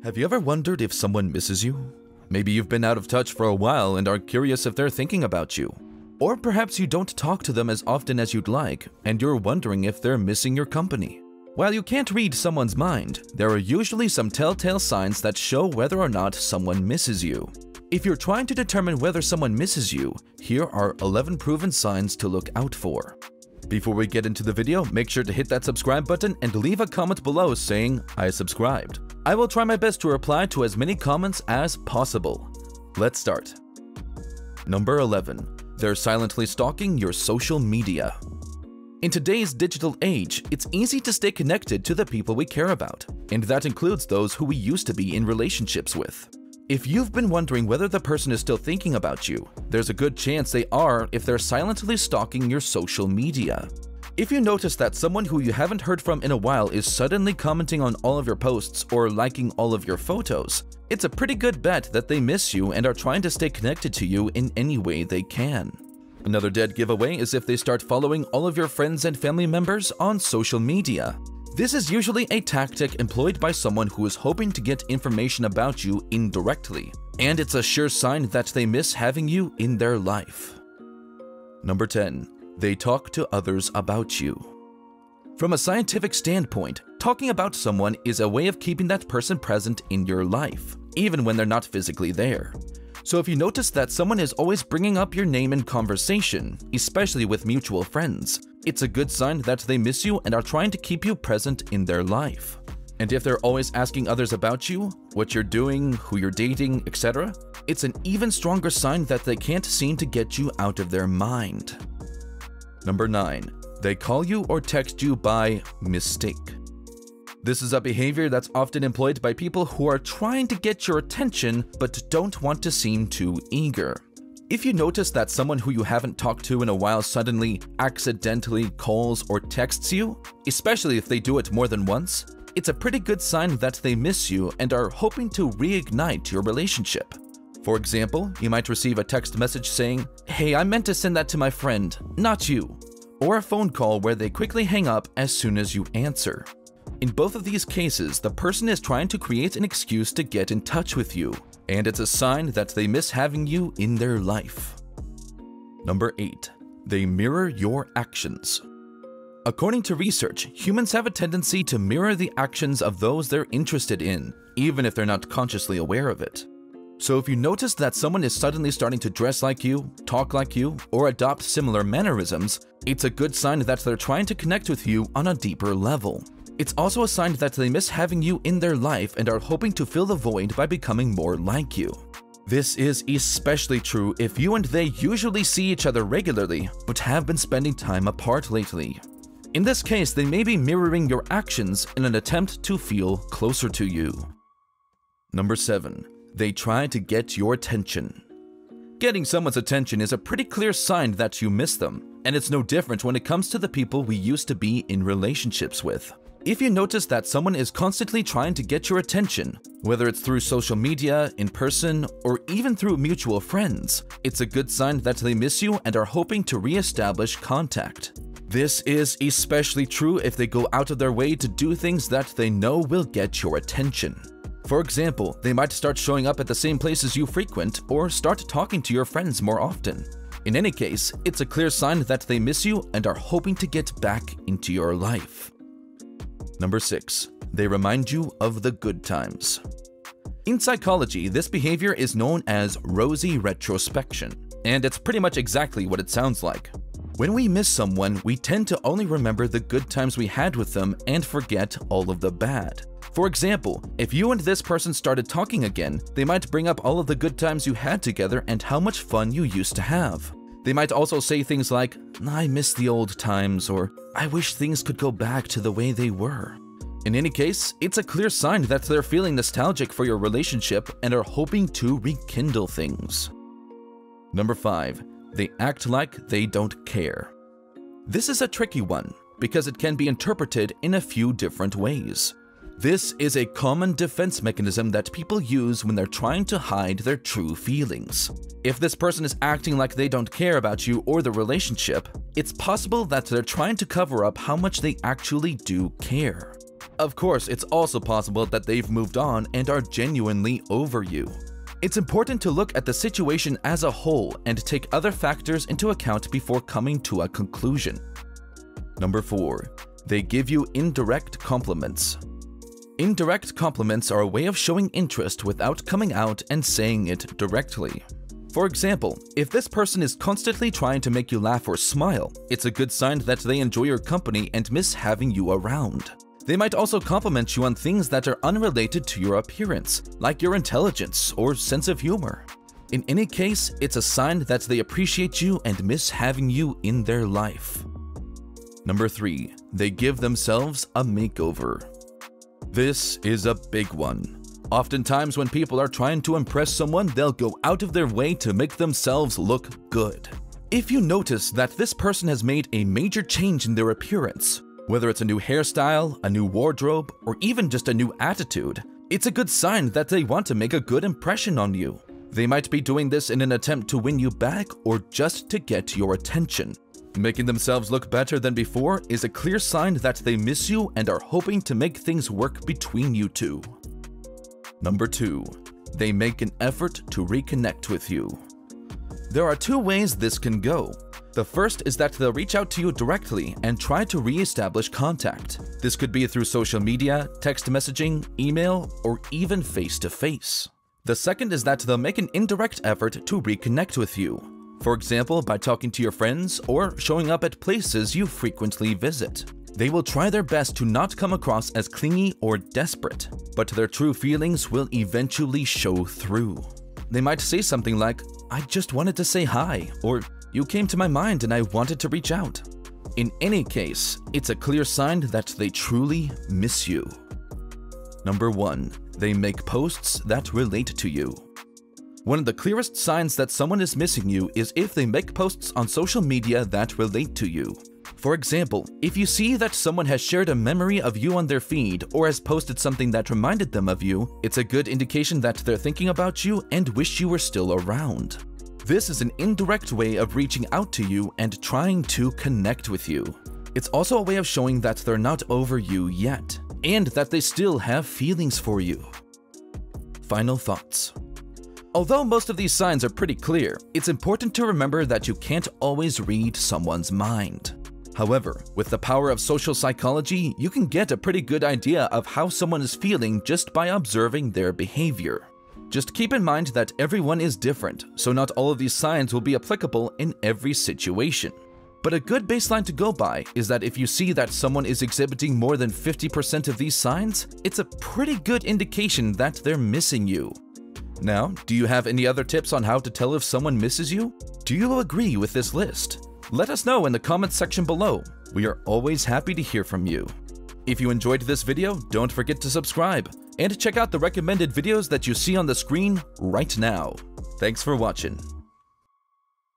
Have you ever wondered if someone misses you? Maybe you've been out of touch for a while and are curious if they're thinking about you. Or perhaps you don't talk to them as often as you'd like, and you're wondering if they're missing your company. While you can't read someone's mind, there are usually some telltale signs that show whether or not someone misses you. If you're trying to determine whether someone misses you, here are 11 proven signs to look out for. Before we get into the video, make sure to hit that subscribe button and leave a comment below saying, "I subscribed." I will try my best to reply to as many comments as possible. Let's start. Number 11. They're silently stalking your social media. In today's digital age, it's easy to stay connected to the people we care about, and that includes those who we used to be in relationships with. If you've been wondering whether the person is still thinking about you, there's a good chance they are if they're silently stalking your social media. If you notice that someone who you haven't heard from in a while is suddenly commenting on all of your posts or liking all of your photos, it's a pretty good bet that they miss you and are trying to stay connected to you in any way they can. Another dead giveaway is if they start following all of your friends and family members on social media. This is usually a tactic employed by someone who is hoping to get information about you indirectly, and it's a sure sign that they miss having you in their life. Number 10. They talk to others about you. From a scientific standpoint, talking about someone is a way of keeping that person present in your life, even when they're not physically there. So if you notice that someone is always bringing up your name in conversation, especially with mutual friends, it's a good sign that they miss you and are trying to keep you present in their life. And if they're always asking others about you, what you're doing, who you're dating, etc., it's an even stronger sign that they can't seem to get you out of their mind. Number 9. They call you or text you by mistake. This is a behavior that's often employed by people who are trying to get your attention but don't want to seem too eager. If you notice that someone who you haven't talked to in a while suddenly accidentally calls or texts you, especially if they do it more than once, it's a pretty good sign that they miss you and are hoping to reignite your relationship. For example, you might receive a text message saying, "Hey, I meant to send that to my friend, not you," or a phone call where they quickly hang up as soon as you answer. In both of these cases, the person is trying to create an excuse to get in touch with you, and it's a sign that they miss having you in their life. Number 8. They mirror your actions. According to research, humans have a tendency to mirror the actions of those they're interested in, even if they're not consciously aware of it. So if you notice that someone is suddenly starting to dress like you, talk like you, or adopt similar mannerisms, it's a good sign that they're trying to connect with you on a deeper level. It's also a sign that they miss having you in their life and are hoping to fill the void by becoming more like you. This is especially true if you and they usually see each other regularly, but have been spending time apart lately. In this case, they may be mirroring your actions in an attempt to feel closer to you. Number 7. They try to get your attention. Getting someone's attention is a pretty clear sign that you miss them, and it's no different when it comes to the people we used to be in relationships with. If you notice that someone is constantly trying to get your attention, whether it's through social media, in person, or even through mutual friends, it's a good sign that they miss you and are hoping to re-establish contact. This is especially true if they go out of their way to do things that they know will get your attention. For example, they might start showing up at the same places you frequent or start talking to your friends more often. In any case, it's a clear sign that they miss you and are hoping to get back into your life. Number 6. They remind you of the good times. In psychology, this behavior is known as rosy retrospection, and it's pretty much exactly what it sounds like. When we miss someone, we tend to only remember the good times we had with them and forget all of the bad. For example, if you and this person started talking again, they might bring up all of the good times you had together and how much fun you used to have. They might also say things like, "I miss the old times," or "I wish things could go back to the way they were." In any case, it's a clear sign that they're feeling nostalgic for your relationship and are hoping to rekindle things. Number 5. They act like they don't care. This is a tricky one because it can be interpreted in a few different ways. This is a common defense mechanism that people use when they're trying to hide their true feelings. If this person is acting like they don't care about you or the relationship, it's possible that they're trying to cover up how much they actually do care. Of course, it's also possible that they've moved on and are genuinely over you. It's important to look at the situation as a whole and take other factors into account before coming to a conclusion. Number 4. They give you indirect compliments. Indirect compliments are a way of showing interest without coming out and saying it directly. For example, if this person is constantly trying to make you laugh or smile, it's a good sign that they enjoy your company and miss having you around. They might also compliment you on things that are unrelated to your appearance, like your intelligence or sense of humor. In any case, it's a sign that they appreciate you and miss having you in their life. Number 3. They give themselves a makeover. This is a big one. Oftentimes when people are trying to impress someone, they'll go out of their way to make themselves look good. If you notice that this person has made a major change in their appearance, whether it's a new hairstyle, a new wardrobe, or even just a new attitude, it's a good sign that they want to make a good impression on you. They might be doing this in an attempt to win you back or just to get your attention. Making themselves look better than before is a clear sign that they miss you and are hoping to make things work between you two. Number 2. They make an effort to reconnect with you. There are 2 ways this can go. The first is that they'll reach out to you directly and try to re-establish contact. This could be through social media, text messaging, email, or even face-to-face. The second is that they'll make an indirect effort to reconnect with you. For example, by talking to your friends or showing up at places you frequently visit. They will try their best to not come across as clingy or desperate, but their true feelings will eventually show through. They might say something like, "I just wanted to say hi," or "You came to my mind and I wanted to reach out." In any case, it's a clear sign that they truly miss you. Number 1. They make posts that relate to you. One of the clearest signs that someone is missing you is if they make posts on social media that relate to you. For example, if you see that someone has shared a memory of you on their feed or has posted something that reminded them of you, it's a good indication that they're thinking about you and wish you were still around. This is an indirect way of reaching out to you and trying to connect with you. It's also a way of showing that they're not over you yet, and that they still have feelings for you. Final thoughts. Although most of these signs are pretty clear, it's important to remember that you can't always read someone's mind. However, with the power of social psychology, you can get a pretty good idea of how someone is feeling just by observing their behavior. Just keep in mind that everyone is different, so not all of these signs will be applicable in every situation. But a good baseline to go by is that if you see that someone is exhibiting more than 50% of these signs, it's a pretty good indication that they're missing you. Now, do you have any other tips on how to tell if someone misses you? Do you agree with this list? Let us know in the comments section below. We are always happy to hear from you. If you enjoyed this video, don't forget to subscribe and check out the recommended videos that you see on the screen right now. Thanks for watching.